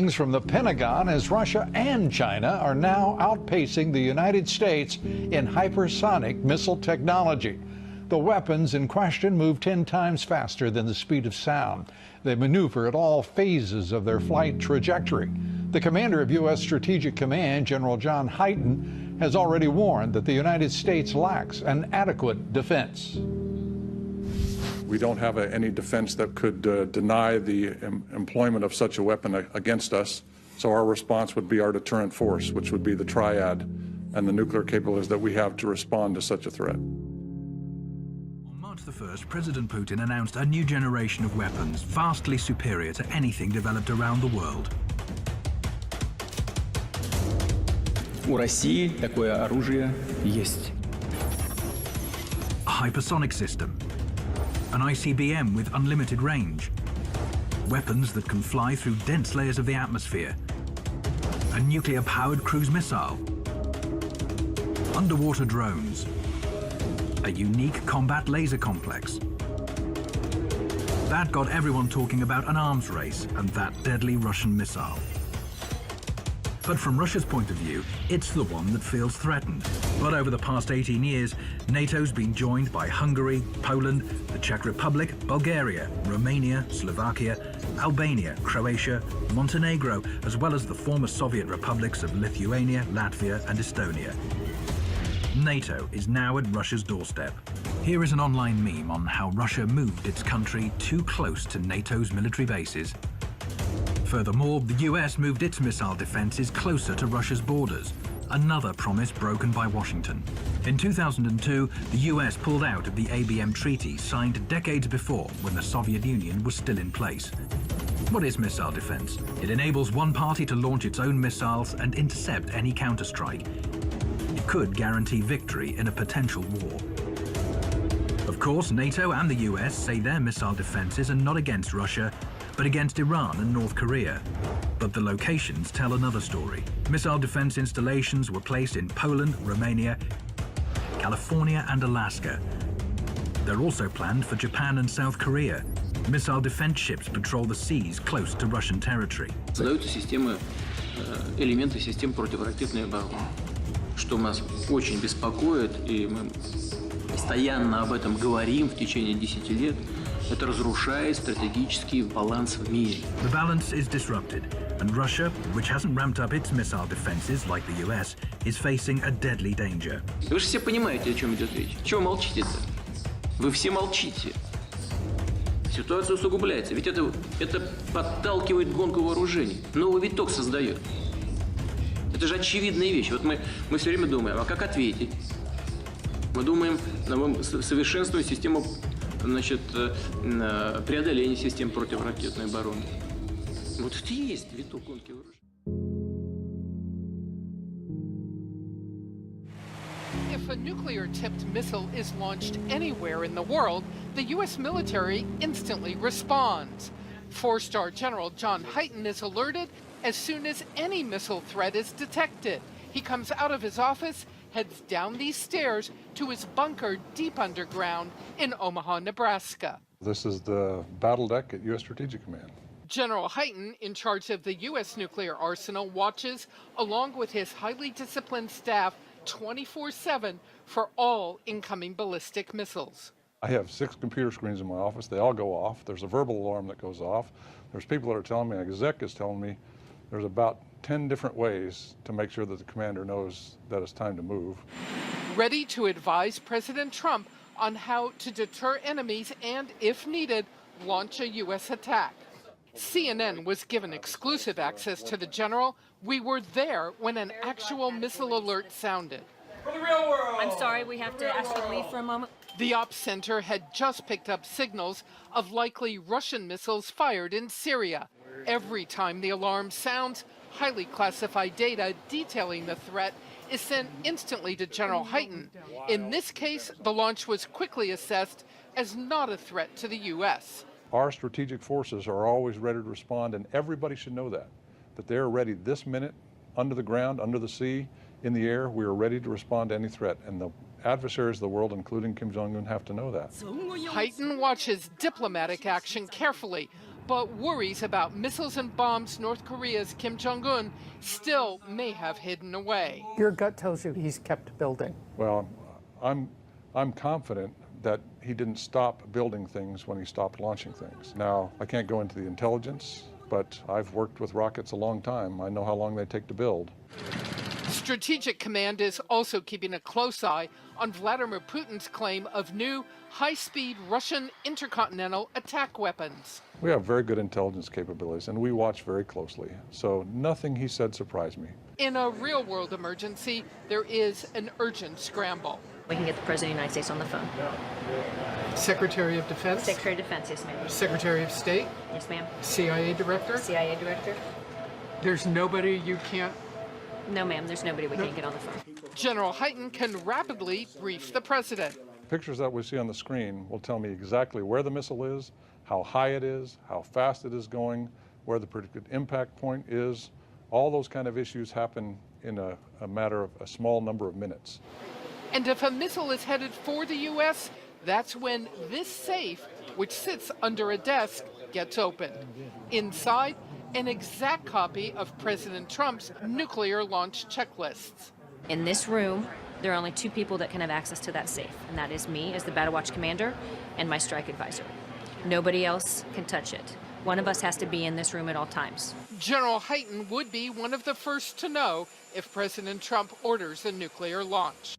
warnings from the Pentagon as Russia and China are now outpacing the United States in hypersonic missile technology. The weapons in question move 10 times faster than the speed of sound. They maneuver at all phases of their flight trajectory. The commander of U.S. Strategic Command, General John Hyten, has already warned that the United States lacks an adequate defense. We don't have any defense that could deny the employment of such a weapon against us. So our response would be our deterrent force, which would be the triad and the nuclear capabilities that we have to respond to such a threat. On March the 1st, President Putin announced a new generation of weapons vastly superior to anything developed around the world. У России такое оружие есть. A hypersonic system, an ICBM with unlimited range, weapons that can fly through dense layers of the atmosphere, a nuclear-powered cruise missile, underwater drones, a unique combat laser complex. That got everyone talking about an arms race and that deadly Russian missile. But from Russia's point of view, it's the one that feels threatened. But over the past 18 years, NATO's been joined by Hungary, Poland, the Czech Republic, Bulgaria, Romania, Slovakia, Albania, Croatia, Montenegro, as well as the former Soviet republics of Lithuania, Latvia, and Estonia. NATO is now at Russia's doorstep. Here is an online meme on how Russia moved its country too close to NATO's military bases. Furthermore, the US moved its missile defenses closer to Russia's borders, another promise broken by Washington. In 2002, the US pulled out of the ABM Treaty signed decades before when the Soviet Union was still in place. What is missile defense? It enables one party to launch its own missiles and intercept any counterstrike. It could guarantee victory in a potential war. Of course, NATO and the US say their missile defenses are not against Russia, but against Iran and North Korea. But the locations tell another story. Missile defense installations were placed in Poland, Romania, California, and Alaska. They're also planned for Japan and South Korea. Missile defense ships patrol the seas close to Russian territory. Создаются системы, элементы систем противоракетной обороны, что нас очень беспокоит, и мы постоянно об этом говорим в течение 10 лет. Это разрушает стратегический баланс в мире. The balance is disrupted, and Russia, which hasn't ramped up its missile defenses like the US, is facing a deadly danger. Вы же все понимаете, о чем идет речь. Чего молчите-то? Вы все молчите. Ситуация усугубляется, ведь это подталкивает гонку вооружений, новый виток создает. Это же очевидная вещь. Вот мы все время думаем, а как ответить? Мы думаем, мы совершенствуем систему, значит, преодоление систем противоракетной обороны. Вот это и есть виток гонки вооружений. If a nuclear-tipped missile is launched anywhere in the world, the U.S. military instantly responds. Four-star General John Hyten is alerted as soon as any missile threat is detected. He comes out of his office, heads down these stairs to his bunker deep underground in Omaha, Nebraska. This is the battle deck at U.S. Strategic Command. General Hyten, in charge of the U.S. nuclear arsenal, watches, along with his highly disciplined staff, 24/7 for all incoming ballistic missiles. I have 6 computer screens in my office. They all go off. There's a verbal alarm that goes off. There's people that are telling me, an exec is telling me, there's about 10 different ways to make sure that the commander knows that it's time to move. Ready to advise President Trump on how to deter enemies and, if needed, launch a U.S. attack. CNN was given exclusive access to the general. We were there when an actual missile alert sounded. For the real world. I'm sorry, we have to ask you to leave for a moment. The ops center had just picked up signals of likely Russian missiles fired in Syria. Every time the alarm sounds, highly classified data detailing the threat is sent instantly to General Hyten. In this case, the launch was quickly assessed as not a threat to the U.S. Our strategic forces are always ready to respond, and everybody should know that they're ready this minute, under the ground, under the sea, in the air. We are ready to respond to any threat, and the adversaries of the world, including Kim Jong-un, have to know that. Hyten watches diplomatic action carefully, But worries about missiles and bombs North Korea's Kim Jong-un still may have hidden away. Your gut tells you he's kept building. Well, I'm confident that he didn't stop building things when he stopped launching things. Now, I can't go into the intelligence, but I've worked with rockets a long time. I know how long they take to build. Strategic Command is also keeping a close eye on Vladimir Putin's claim of new high-speed Russian intercontinental attack weapons. We have very good intelligence capabilities, and we watch very closely. So nothing he said surprised me. In a real-world emergency, there is an urgent scramble. We can get the President of the United States on the phone. Secretary of Defense, Secretary of Defense, yes, ma'am. Secretary of State, Yes, ma'am. CIA Director. CIA Director? There's nobody you can't. No, ma'am, there's nobody we can't get on the phone. General Hyten can rapidly brief the president. Pictures that we see on the screen will tell me exactly where the missile is, how high it is, how fast it is going, where the predicted impact point is. All those kind of issues happen in a matter of a small number of minutes. And if a missile is headed for the U.S., that's when this safe, which sits under a desk, gets opened. Inside, an exact copy of President Trump's nuclear launch checklists. In this room, there are only two people that can have access to that safe, and that is me as the Battle Watch Commander and my strike advisor. Nobody else can touch it. One of us has to be in this room at all times. General Hyten would be one of the first to know if President Trump orders a nuclear launch.